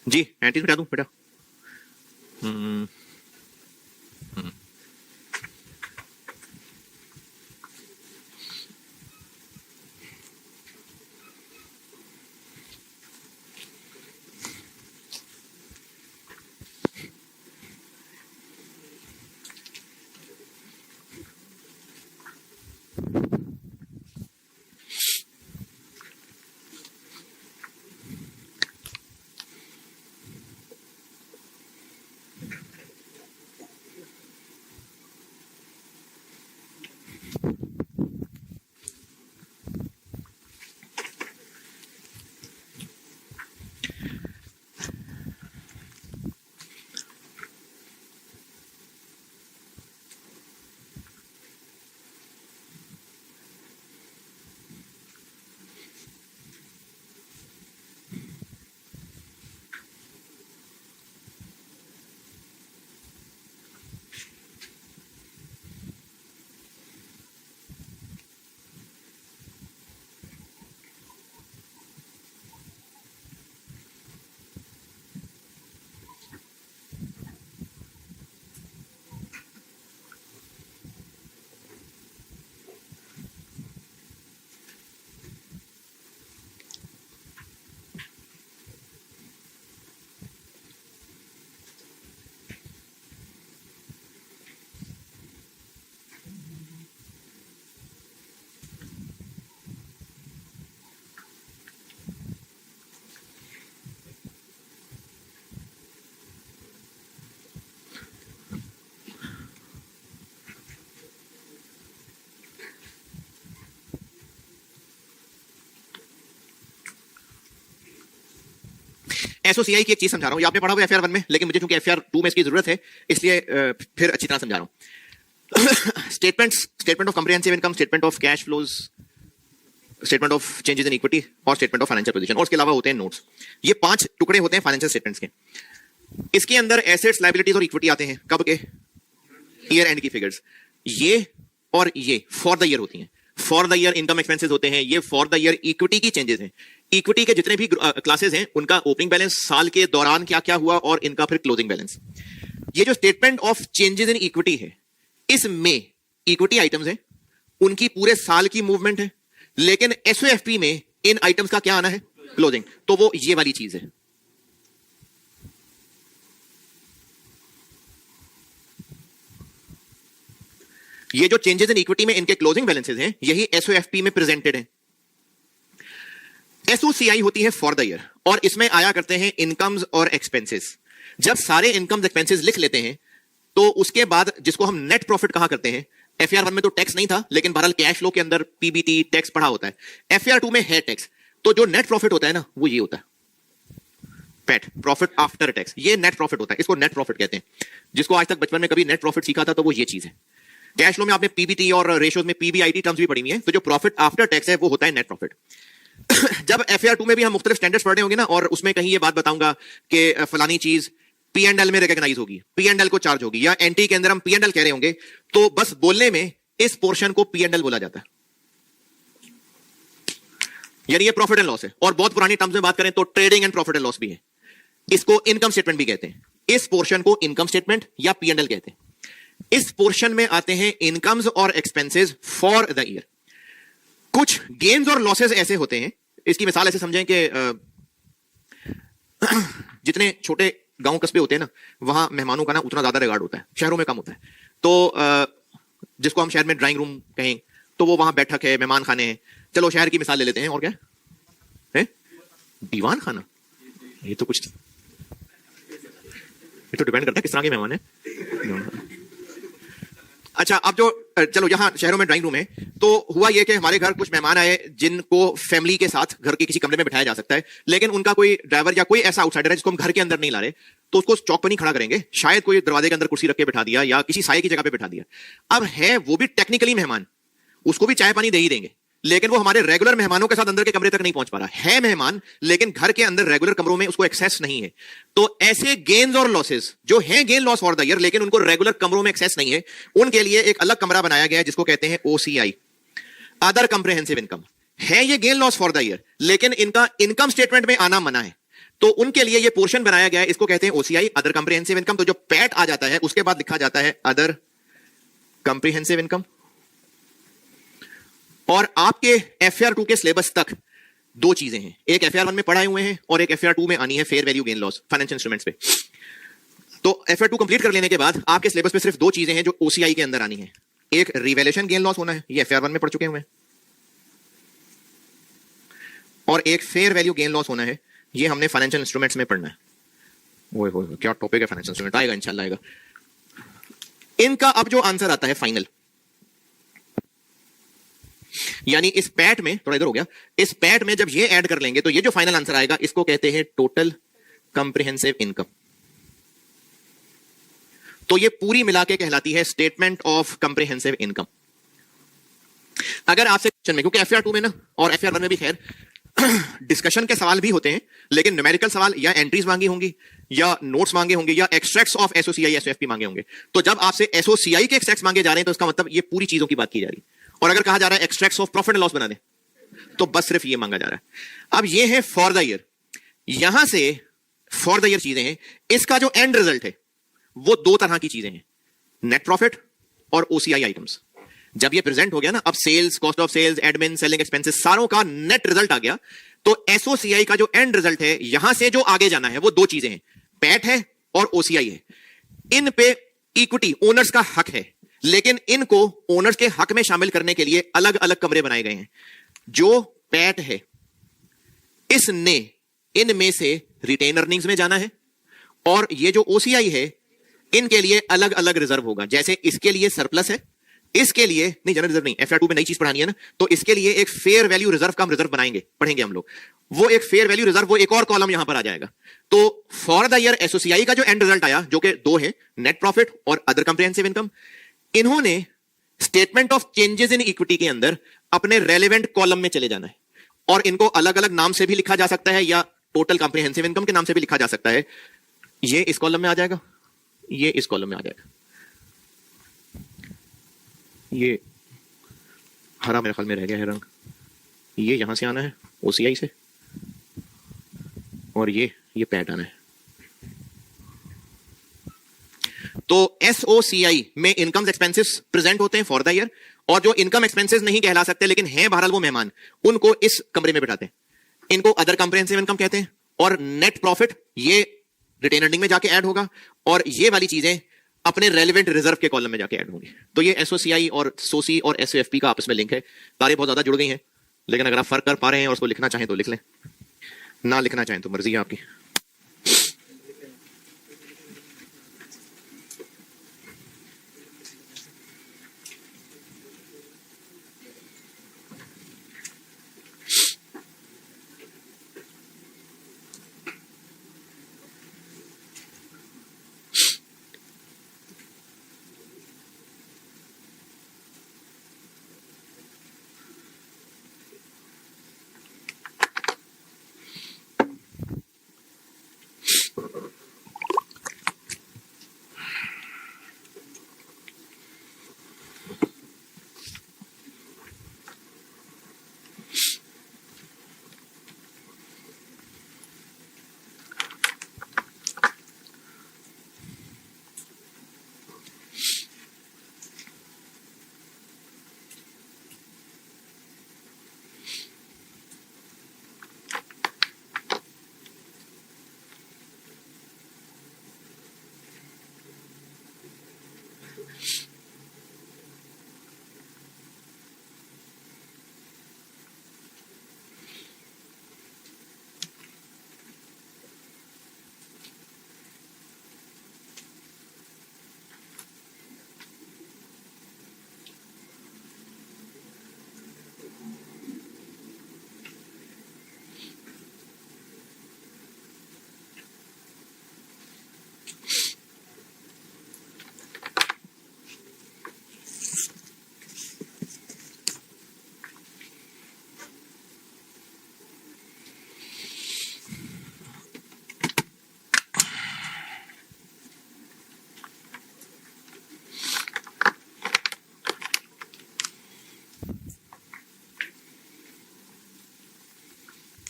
जी एंट्रीज मिटा दूं बेटा? एसओसीआई की एक चीज समझा रहा हूं, ये आपने पढ़ा हुआ एफआर 1 में, लेकिन मुझे चूंकि एफआर 2 में इसकी जरूरत है इसलिए फिर अच्छी तरह समझा रहा हूं। Statement of comprehensive income, statement of cash flows, statement of changes in equity और स्टेटमेंट ऑफ फाइनेंशियल पोजीशन, और उसके अलावा होते हैं नोट्स। ये 5 टुकड़े होते हैं फाइनेंशियल स्टेटमेंट्स के। इसके अंदर एसेट्स, लायबिलिटीज और इक्विटी आते हैं कब के? ईयर एंड की फिगर्स। ये और ये फॉर द ईयर होती हैं। For the year income expenses होते हैं, ये फॉर द ईयर इक्विटी की चेंजेस हैं। इक्विटी के जितने भी क्लासेस हैं उनका ओपनिंग बैलेंस, साल के दौरान क्या क्या हुआ, और इनका फिर क्लोजिंग बैलेंस। ये जो statement of changes in equity है, इसमें इक्विटी आइटम्स हैं, उनकी पूरे साल की मूवमेंट है, लेकिन एसओएफपी में इन आइटम्स का क्या आना है? क्लोजिंग। तो वो ये वाली चीज है। ये जो चेंजेस इन इक्विटी में इनके क्लोजिंग बैलेंसेस हैं, यही एसओएफपी में प्रेजेंटेड है। एसओसीआई होती है फॉर द ईयर, और इसमें आया करते हैं इनकम्स और एक्सपेंसेस। जब सारे इनकम्स एक्सपेंसेस लिख लेते हैं तो उसके बाद जिसको हम नेट प्रॉफिट कहा करते हैं, एफआर 1 में तो टैक्स नहीं था, लेकिन बहरहाल कैश फ्लो के अंदर पीबीटी टैक्स पढ़ा होता है। एफआर 2 में है टैक्स, तो जो नेट प्रॉफिट होता है ना, वो ये होता है, पैट, प्रॉफिट आफ्टर टैक्स। ये नेट प्रॉफिट होता है, इसको नेट प्रॉफिट कहते हैं। जिसको आज तक बचपन में कभी नेट प्रॉफिट सीखा था तो वो ये चीज है। कैश फ्लो में आपने पीबीटी और रेशियोज में पीबीआईटी टर्म्स भी पढ़ी हुई है, तो जो प्रॉफिट आफ्टर टैक्स है वो होता है नेट प्रॉफिट। जब एफआर 2 में भी हम मुख्तलिफ स्टैंडर्ड्स पढ़ रहे होंगे ना, और उसमें कहीं ये बात बताऊंगा कि फलानी चीज P&L में रिकॉग्नाइज होगी, P&L को चार्ज होगी, या एनटी के अंदर हम P&L कह रहे होंगे, तो बस बोलने में इस पोर्शन को P&L बोला जाता है, यानी ये प्रॉफिट एंड लॉस है। और बहुत पुरानी टर्म्स में बात करें तो trading and profit and loss भी है। इसको इनकम स्टेटमेंट भी कहते हैं। इस पोर्शन को इनकम स्टेटमेंट या P&L कहते हैं। इस पोर्शन में आते हैं इनकम्स और एक्सपेंसेस फॉर द ईयर। कुछ गेन्स और लॉसेस ऐसे होते हैं, इसकी मिसाल ऐसे समझें कि जितने छोटे गांव कस्बे होते हैं ना, वहां मेहमानों का ना उतना ज्यादा रिगार्ड होता है, शहरों में कम होता है। तो जिसको हम शहर में ड्राइंग रूम कहें, तो वो वहां बैठक है, मेहमान खाने हैं। चलो शहर की मिसाल ले लेते हैं, और क्या है? दीवान खाना। ये तो कुछ, ये तो डिपेंड करता है किस तरह के मेहमान है। अच्छा, अब जो चलो यहाँ शहरों में ड्राइंग रूम है, तो हुआ ये कि हमारे घर कुछ मेहमान आए जिनको फैमिली के साथ घर के किसी कमरे में बिठाया जा सकता है, लेकिन उनका कोई ड्राइवर या कोई ऐसा आउटसाइडर है जिसको हम घर के अंदर नहीं ला रहे, तो उसको चौक पर नहीं खड़ा करेंगे, शायद कोई दरवाजे के अंदर कुर्सी रख के बिठा दिया या किसी साये की जगह पे बिठा दिया। अब है वो भी टेक्निकली मेहमान, उसको भी चाय पानी दे ही देंगे, लेकिन वो हमारे रेगुलर मेहमानों के साथ अंदर के कमरे तक नहीं पहुंच पा रहा है मेहमान, लेकिन घर के अंदर रेगुलर कमरों में उसको एक्सेस नहीं है। तो ऐसे गेन्स और लॉसेस जो हैं gain loss for the year, लेकिन उनको रेगुलर कमरों में एक्सेस नहीं है, उनके लिए एक अलग कमरा बनाया गया है जिसको कहते हैं ओसीआई, अदर कंप्रिहेंसिव इनकम। है ये gain loss for the year, लेकिन इनका इनकम स्टेटमेंट में आना मना है, तो उनके लिए ये पोर्शन बनाया गया है, इसको कहते हैं ओसीआई, अदर कंप्रिहेंसिव इनकम। तो जो पैट आ जाता है उसके बाद लिखा जाता है अदर कंप्रिहेंसिव इनकम। और आपके एफआर 2 के सिलेबस तक दो चीजें हैं, एक एफआर 1 में पढ़ाए हुए हैं और एक एफआर 2 में आनी है, fair value gain loss financial instruments पे। तो एफआर 2 कंप्लीट कर लेने के बाद आपके सिलेबस पे सिर्फ दो चीजें हैं जो ओसीआई के अंदर आनी है। एक रिवैल्यूएशन गेन लॉस होना है, ये एफआर 1 में पढ़ चुके हुए हैं, और एक फेयर वैल्यू गेन लॉस होना है, ये हमने फाइनेंशियल इंस्ट्रूमेंट्स में पढ़ना है। ओए होए क्या टॉपिक है, फाइनेंशियल इंस्ट्रूमेंट आएगा इंशाल्लाह आएगा। इनका अब जो आंसर आता है फाइनल, यानी इस पैट में, थोड़ा इधर हो गया, इस पैट में जब ये ऐड कर लेंगे तो ये जो फाइनल आंसर आएगा इसको कहते हैं टोटल कंप्रिहेंसिव इनकम। तो ये पूरी मिला के कहलाती है स्टेटमेंट ऑफ कंप्रिहेंसिव इनकम। अगर आपसे क्वेश्चन में, क्योंकि एफआर 2 में ना और एफआर 1 में भी खैर डिस्कशन के सवाल भी होते हैं, लेकिन न्यूमेरिकल सवाल या एंट्रीज मांगी होंगी या नोट्स मांगे होंगे या एक्सट्रैक्ट्स ऑफ एसओसीआई एसओएफपी मांगे होंगे। तो जब आपसे एसओसीआई के एक्सट्रैक्ट्स मांगे जा रहे हैं तो इसका मतलब ये पूरी चीजों की बात की जा रही है। और अगर कहा जा रहा है extracts of profit and loss बना दे, तो बस सिर्फ ये मांगा जा रहा है। अब ये है फॉर द ईयर, यहां से फॉर द ईयर चीजें हैं, इसका जो एंड रिजल्ट है वो दो तरह की चीजें हैं, नेट प्रॉफिट और ओसीआई आइटम्स। जब ये प्रेजेंट हो गया ना, अब sales, cost of sales, admin, selling expenses, सारों का नेट रिजल्ट आ गया, तो एसओसीआई का जो एंड रिजल्ट है, यहां से जो आगे जाना है वो दो चीजें हैं, पैट है और ओसीआई है। इन पे इक्विटी ओनर्स का हक है, लेकिन इनको ओनर्स के हक में शामिल करने के लिए अलग अलग कमरे बनाए गए हैं। जो पैट है, इसने इनमें से रिटेन अर्निंग्स में जाना है, और ये जो ओसीआई है, इनके लिए अलग अलग रिजर्व होगा। जैसे इसके लिए सरप्लस है, इसके लिए नहीं, जनरल रिजर्व नहीं, FR2 में नई चीज पढ़ानी है ना, तो इसके लिए एक फेयर वैल्यू रिजर्व का हम रिजर्व बनाएंगे, पढ़ेंगे हम लोग। वो एक फेयर वैल्यू रिजर्व, वो एक और कॉलम यहां पर आ जाएगा। तो फॉर द ईयर एसओसीआई का जो एंड रिजल्ट आया, जो कि दो है, नेट प्रॉफिट और अदर कंप्रिहेंसिव इनकम, इन्होंने statement of changes in equity के अंदर अपने रेलेवेंट कॉलम में चले जाना है, और इनको अलग अलग नाम से भी लिखा जा सकता है या टोटल कंप्रिहेंसिव इनकम के नाम से भी लिखा जा सकता है। ये इस कॉलम में आ जाएगा, ये इस कॉलम में आ जाएगा। ये हरा मेरे ख्याल में रह गया है रंग, ये यहां से आना है ओसीआई से, और ये पैट आना है। तो एसओसीआई में इनकम एक्सपेंसेस प्रेजेंट होते हैं फॉर द ईयर, और जो इनकम एक्सपेंसेस नहीं कहला सकते लेकिन हैं बहरहाल वो मेहमान, उनको इस कमरे में बिठाते हैं, इनको अदर कंप्रिहेंसिव इनकम कहते हैं। और नेट प्रॉफिट ये रिटेन अर्निंग में जाके ऐड होगा, और ये वाली चीजें अपने रेलेवेंट रिजर्व के कॉलम में जाके ऐड होंगी। तो ये एसओसीआई और सोसी और एसओएफपी का आपस में लिंक है। तारे बहुत ज्यादा जुड़ गई हैं, लेकिन अगर आप फर्क कर पा रहे हैं और उसको लिखना चाहें तो लिख लें, ना लिखना चाहें तो मर्जी है आपकी।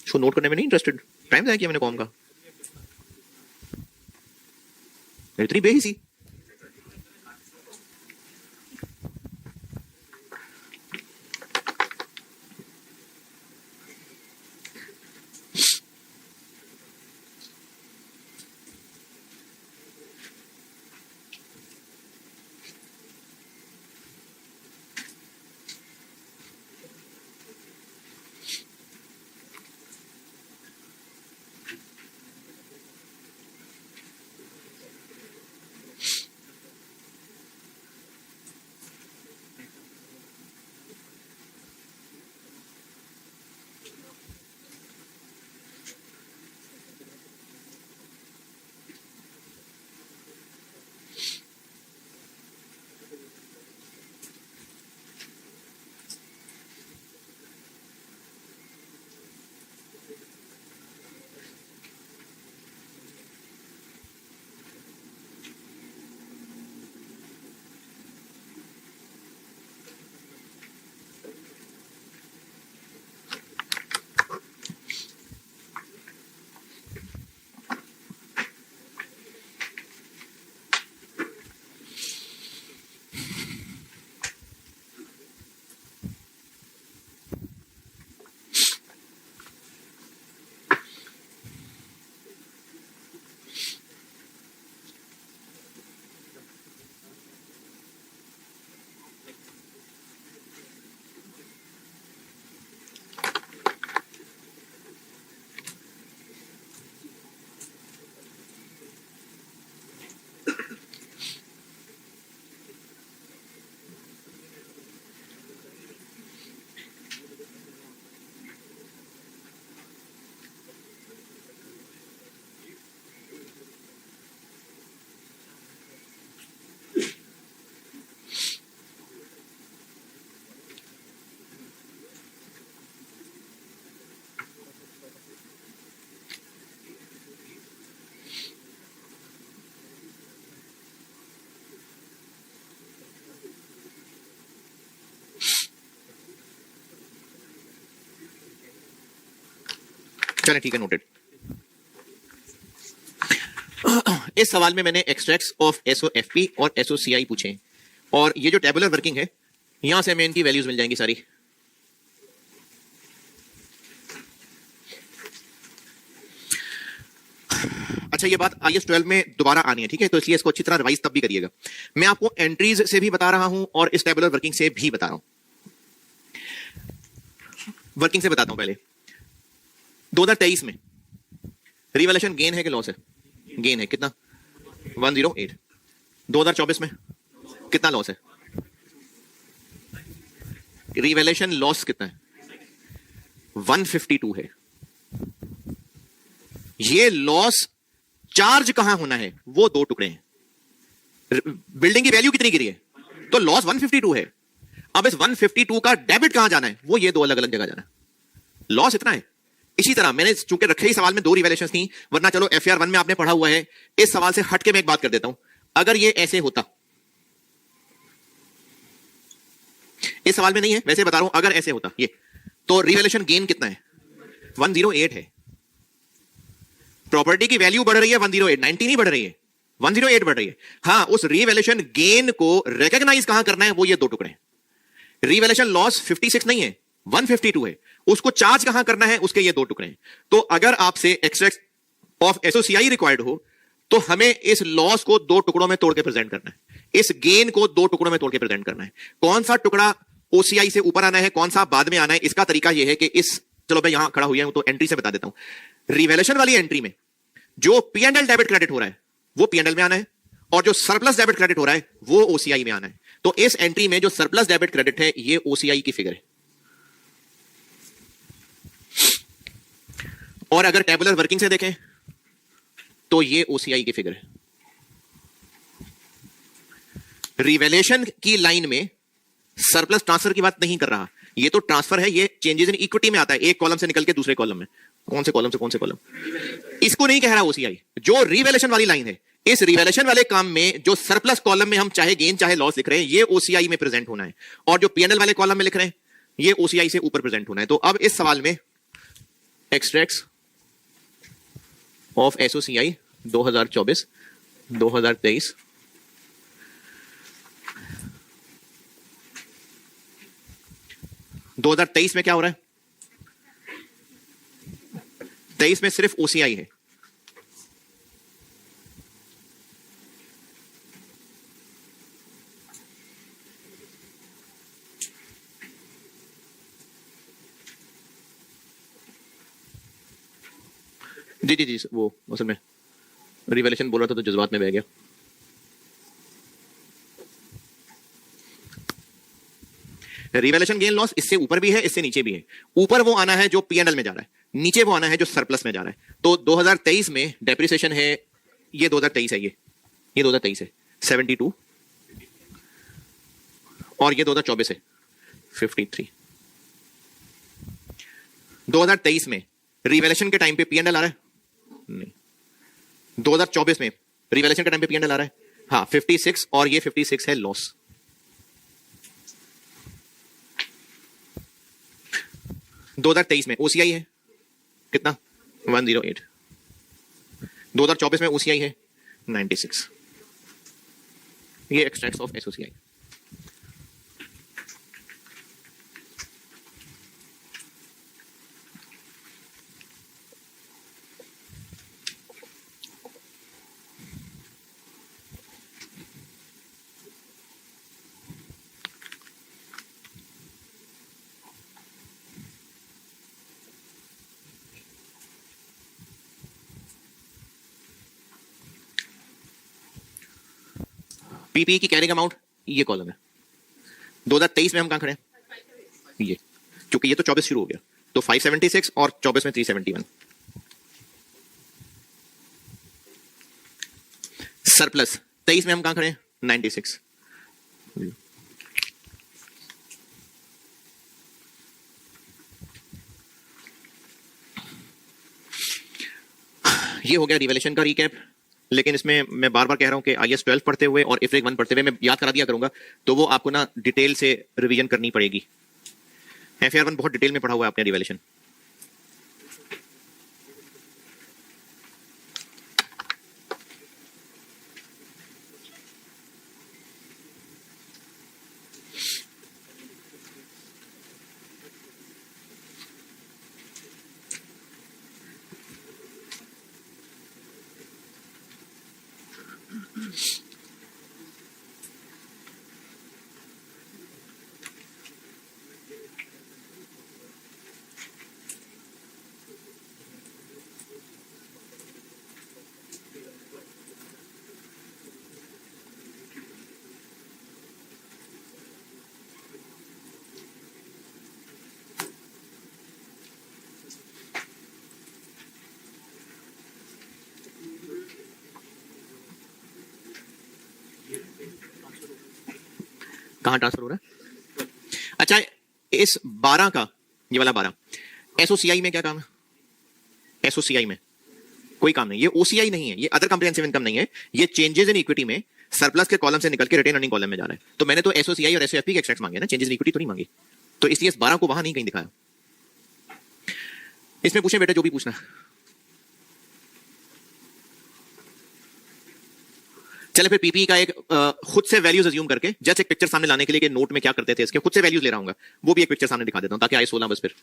इसको नोट करने में नहीं इंटरेस्टेड, टाइम जाया किया मैंने कॉम का, इतनी बेहिसी। चलें ठीक है, नोटेड। इस सवाल में मैंने एक्सट्रैक्ट्स ऑफ एसओएफपी और एसओसीआई पूछे, और ये जो टेबुलर वर्किंग है यहां से हमें इनकी वैल्यूज मिल जाएंगी सारी। अच्छा, ये बात IAS 12 में दोबारा आनी है, ठीक है, तो इसलिए इसको अच्छी तरह रिवाइज तब भी करिएगा। मैं आपको एंट्रीज से भी बता रहा हूं और इस टेबुलर वर्किंग से भी बता रहा हूं। वर्किंग से बताता हूं पहले। 2023 में रिवैल्यूएशन गेन है कि लॉस है? गेन है। कितना? 108। 2024 में कितना लॉस है? रिवैल्यूएशन लॉस कितना है? 152 है। ये लॉस चार्ज कहां होना है? वो दो टुकड़े हैं। बिल्डिंग की वैल्यू कितनी गिरी है? तो लॉस 152 है। अब इस 152 का डेबिट कहां जाना है? वो ये दो अलग अलग जगह जाना है। लॉस इतना है। इसी तरह मैंने चूंकि रखे ही सवाल में दो रिवैल्यूएशंस थी, वरना चलो FAR 1 में आपने पढ़ा हुआ है, इस सवाल से हटके मैं एक बात कर देता हूं। अगर ये ऐसे होता, इस सवाल में नहीं है, वैसे बता रहा हूं, अगर ऐसे होता ये, तो रिवैल्यूएशन गेन कितना है? 108 है। प्रॉपर्टी की वैल्यू बढ़ रही है 108, 90 नहीं बढ़ रही है, 108 बढ़ रही है। हां, उस रिवैल्यूएशन गेन को रिकॉग्नाइज कहां करना है? वो ये दो टुकड़े हैं। रिवैल्यूएशन लॉस 56 नहीं है, 152 है। उसको चार्ज कहां करना है? उसके ये दो टुकड़े हैं। तो अगर आपसे एक्सट्रैक्ट ऑफ एसओसीआई रिक्वायर्ड हो, तो हमें इस लॉस को दो टुकड़ों में तोड़ के प्रेजेंट करना है, इस गेन को दो टुकड़ों में तोड़ के प्रेजेंट करना है। कौन सा टुकड़ा ओसीआई से ऊपर आना है, कौन सा बाद में आना है, इसका तरीका यह है कि इस, चलो मैं यहां खड़ा हुआ हूं तो एंट्री से बता देता हूं। रिवैल्यूएशन वाली एंट्री में जो P&L डेबिट क्रेडिट हो रहा है वो P&L में आना है, और जो सरप्लस डेबिट क्रेडिट हो रहा है वो ओसीआई में आना है। तो इस एंट्री में जो सरप्लस डेबिट क्रेडिट है ये ओसीआई की फिगर है। और अगर टेबुलर वर्किंग से देखें तो ये ओसीआई की फिगर है। रिवैल्यूएशन की लाइन में सरप्लस ट्रांसफर की बात नहीं कर रहा, ये तो ट्रांसफर है, ये चेंजेस इन इक्विटी में आता है, एक कॉलम से निकल के दूसरे कॉलम में। कौन से कॉलम से कौन से कॉलम? इसको नहीं कह रहा ओसीआई। जो रिवैल्यूएशन वाली लाइन है, इस रिवैल्यूएशन वाले काम में जो सरप्लस कॉलम में हम चाहे गेन चाहे लॉस लिख रहे हैं, ये ओसीआई में प्रेजेंट होना है, और जो P&L वाले कॉलम में लिख रहे हैं ये ओसीआई से ऊपर प्रेजेंट होना है। तो अब इस सवाल में एक्सट्रैक्ट्स ऑफ एसओसीआई 2024 2023 2023 में क्या हो रहा है? 23 में सिर्फ ओसीआई है। जी जी जी, वो असल में रिवैल्यूएशन बोल रहा था तो जज्बात में बह गया। रिवैल्यूएशन गेन लॉस इससे ऊपर भी है, इससे नीचे भी है। ऊपर वो आना है जो P&L में जा रहा है, नीचे वो आना है जो सरप्लस में जा रहा है। तो 2023 में डेप्रिसिएशन है, ये 2023 है, ये 2023 है 72, और ये 2024 है 53। 2023 में रिवैल्यूएशन के टाइम पे P&L आ रहा है नहीं, 2024 में रिवैल्यूएशन के टाइम पे P&L आ रहा है, हाँ 56, और ये 56 है लॉस। दो 2023 में ओसीआई है कितना? 108। 2024 में ओसीआई है 96। ये एक्सट्रैक्ट्स ऑफ एसओसीआई। पीपी की कैरिंग अमाउंट ये कॉलम है। 2023 में हम कहां खड़े हैं? ये, क्योंकि ये तो 24 शुरू हो गया, तो 576 और 24 में 371। सरप्लस 23 में हम कहां खड़े हैं? 96। ये हो गया रिवैल्यूएशन का रिकैप। लेकिन इसमें मैं बार बार कह रहा हूं कि IAS 12 पढ़ते हुए और IFRIC 1 पढ़ते हुए मैं याद करा दिया करूंगा, तो वो आपको ना डिटेल से रिवीजन करनी पड़ेगी। FAR 1 बहुत डिटेल में पढ़ा हुआ है आपने रिवैल्यूएशन। कहां ट्रांसफर हो रहा है? अच्छा, इस 12 का, ये वाला 12 एसओसीआई में क्या काम है? एसओसीआई में कोई काम नहीं, ये ओसीआई नहीं है, ये अदर कॉम्प्रिहेंसिव इनकम नहीं है, ये चेंजेस इन इक्विटी में सरप्लस के कॉलम से निकल के रिटेन अर्निंग कॉलम में जा रहा है। तो मैंने तो एसओसीआई और एसओएफपी के एक्सट्रैक्ट मांगे ना, चेंजेस इन इक्विटी तो नहीं मांगी, तो इसलिए इस 12 को वहां नहीं कहीं दिखाया। इसमें पूछे बेटा जो भी पूछना। चले फिर पीपी का एक खुद से वैल्यूज अज्यूम करके जस्ट एक पिक्चर सामने लाने के लिए कि नोट में क्या करते थे इसके खुद से वैल्यूज ले रहा हूं, वो भी एक पिक्चर सामने दिखा देता हूं ताकि आए 16 बस फिर।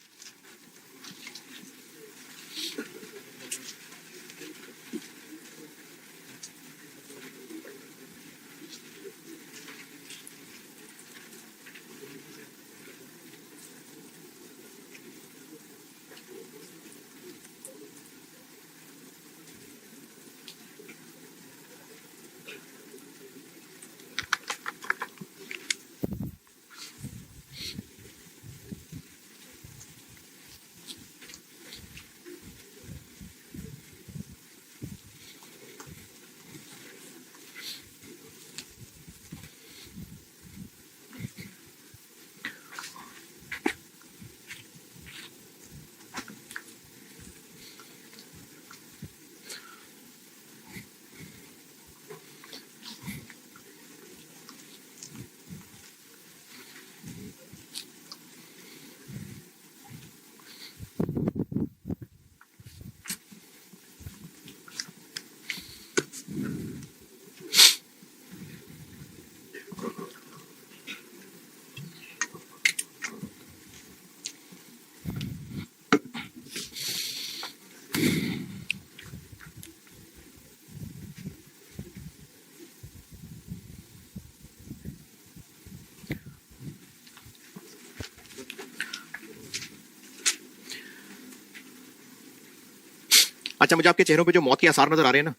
अच्छा, मुझे आपके चेहरों पे जो मौत के आसार नजर आ रहे हैं ना,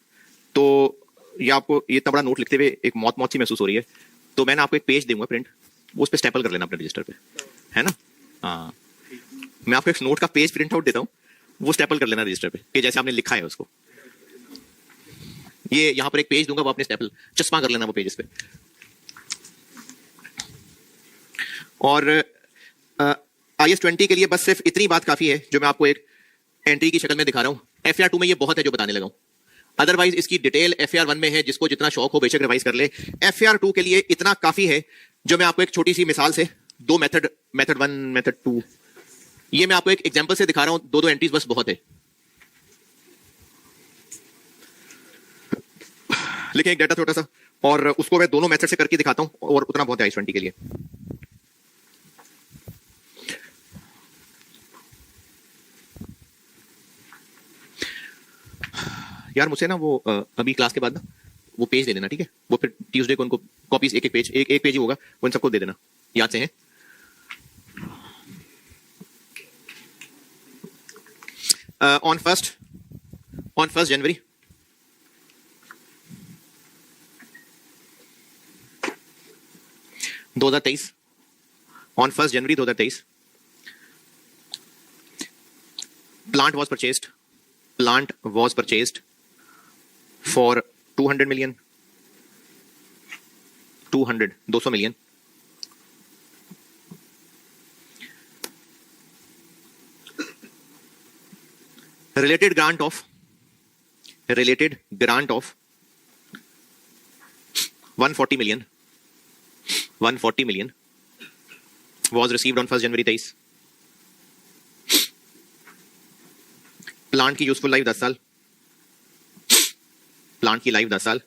तो ये आपको ये इतना बड़ा नोट लिखते हुए एक मौत मौत सी महसूस हो रही है, तो मैंने आपको एक पेज दूंगा प्रिंट, वो उस पर स्टेपल कर लेना अपने रजिस्टर पे, है ना? हाँ, मैं आपको एक नोट का पेज प्रिंट आउट देता हूँ, वो स्टेपल कर लेना रजिस्टर पे कि जैसे आपने लिखा है उसको। ये यहाँ पर एक पेज दूंगा, वो अपने स्टेपल चश्मा कर लेना वो पेज पे। और IS-20 के लिए बस सिर्फ इतनी बात काफी है जो मैं आपको एक एंट्री की शक्ल में दिखा रहा हूं। FAR 2 में ये बहुत है जो बताने लगा हूं, अदरवाइज इसकी डिटेल FAR 1 में है, जिसको जितना शौक हो बेशक रिवाइज कर ले। FAR 2 के लिए इतना काफी है जो मैं आपको एक छोटी सी मिसाल से दो मेथड 1 मेथड 2, ये मैं आपको एक एग्जांपल से दिखा रहा हूं, दो एंट्रीज बस बहुत है। लेकिन एक डाटा छोटा सा, और उसको मैं दोनों मेथड से करके दिखाता हूं, और उतना बहुत है IS-20 के लिए। यार मुझसे ना वो अभी क्लास के बाद ना वो पेज दे देना, ठीक है? वो फिर ट्यूसडे को उनको कॉपीज एक पेज एक पेज ही होगा, वो इन सबको दे देना, याद से है। On first January 2023, on 1 January 2023 plant was purchased for 200 million, 200 million. Related grant of 140 million was received on 1 January 23. Plant की यूजफुल लाइफ 10 साल, प्लांट की लाइफ 10 साल,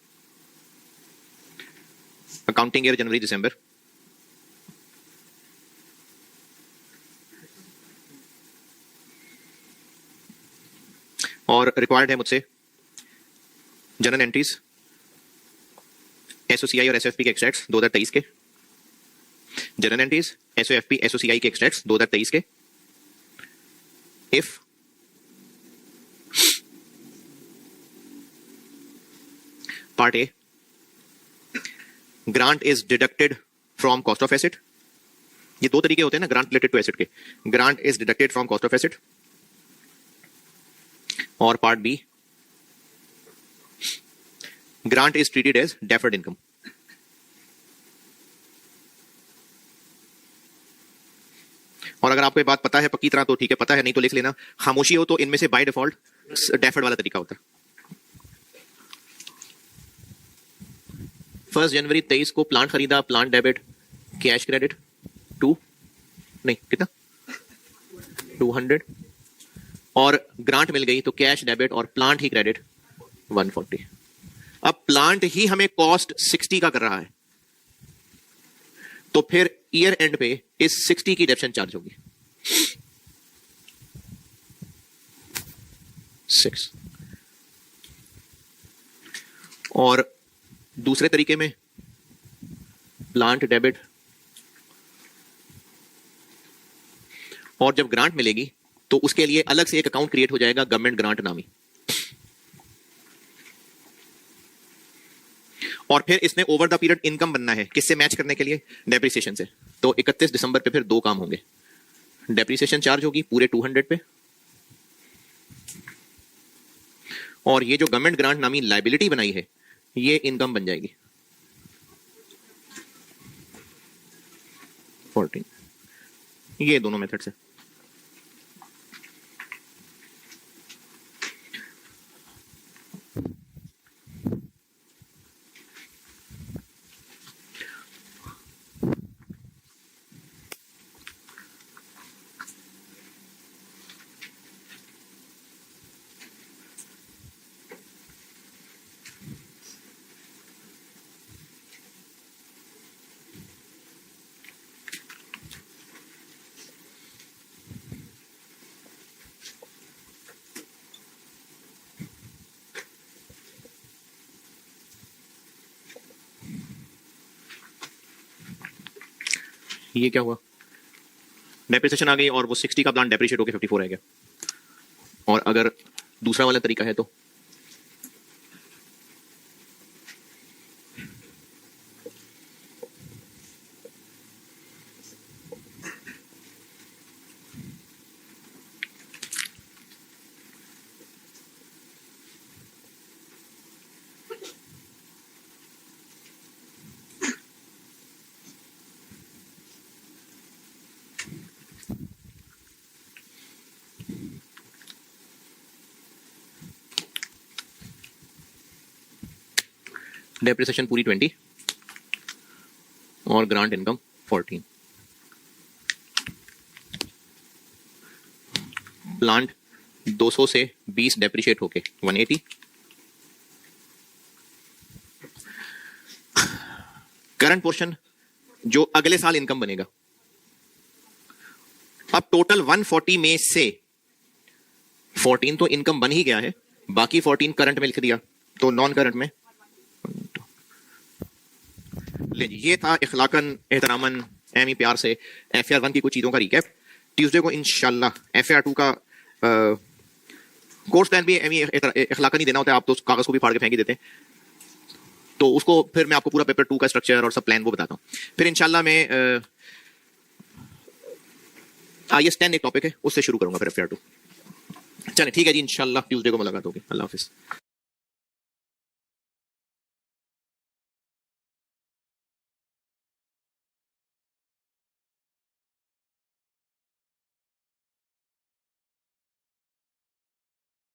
अकाउंटिंग ईयर जनवरी दिसंबर। और रिक्वायर्ड है मुझसे जनरल एंट्रीज एसओसीआई और एसओएफपी के एक्सट्रैक्ट्स 2023 के, जनरल एंट्रीज एसओएफपी एसओसीआई के एक्सट्रैक्ट्स 2023 के। If part A, grant is deducted from cost of asset. ये दो तरीके होते हैं ना ग्रांट रिलेटेड टू एसेट के, grant is deducted from cost of asset. और part B, grant is treated as deferred income. और अगर आपको ये बात पता है पक्की तरह तो ठीक है, पता है नहीं तो लिख लेना। खामोशी हो तो इनमें से बाय डिफॉल्ट डेफर्ड वाला तरीका होता है। 1 जनवरी 23 को प्लांट खरीदा, प्लांट डेबिट, कैश क्रेडिट 2 नहीं कितना 200, और ग्रांट मिल गई तो कैश डेबिट और प्लांट ही क्रेडिट 140। अब प्लांट ही हमें कॉस्ट 60 का कर रहा है, तो फिर ईयर एंड पे इस 60 की डेप्शन चार्ज होगी 6। और दूसरे तरीके में प्लांट डेबिट, और जब ग्रांट मिलेगी तो उसके लिए अलग से एक अकाउंट क्रिएट हो जाएगा गवर्नमेंट ग्रांट नामी, और फिर इसमें ओवर द पीरियड इनकम बनना है किससे मैच करने के लिए, डेप्रिसिएशन से। तो 31 दिसंबर पे फिर दो काम होंगे, डेप्रिसिएशन चार्ज होगी पूरे 200 पे, और ये जो गवर्नमेंट ग्रांट नामी लायबिलिटी बनाई है ये इनकम बन जाएगी 14। ये दोनों मेथड से। ये क्या हुआ, डेप्रिसिएशन आ गई और वो 60 का प्लान डेप्रिशिएट होकर 54 रह गया। और अगर दूसरा वाला तरीका है तो डेप्रिसिएशन पूरी 20 और ग्रांट इनकम 14। प्लांट 200 से 20 डेप्रिशिएट होके 180। करंट पोर्शन जो अगले साल इनकम बनेगा, अब टोटल 140 में से 14 तो इनकम बन ही गया है, बाकी 14 करंट में लिख दिया, तो नॉन करंट में ले जी। ये था इखलाकन एहतरामन एमी प्यार से FAR 1 की कुछ चीजों का रिकैप। ट्यूसडे को इंशाल्लाह FAR 2 का कोर्स प्लान भी एमी इखलाकन ही देना होता है, आप तो उस कागज को भी फाड़ के फेंक ही देते हैं, तो उसको फिर मैं आपको पूरा पेपर 2 का स्ट्रक्चर और सब प्लान वो बताता हूँ। फिर इंशाल्लाह मैं IS 10 एक टॉपिक है उससे शुरू करूंगा फिर FAR 2। चलिए ठीक है जी, इंशाल्लाह ट्यूसडे को मुलाकात होगी। अल्लाह हाफिज।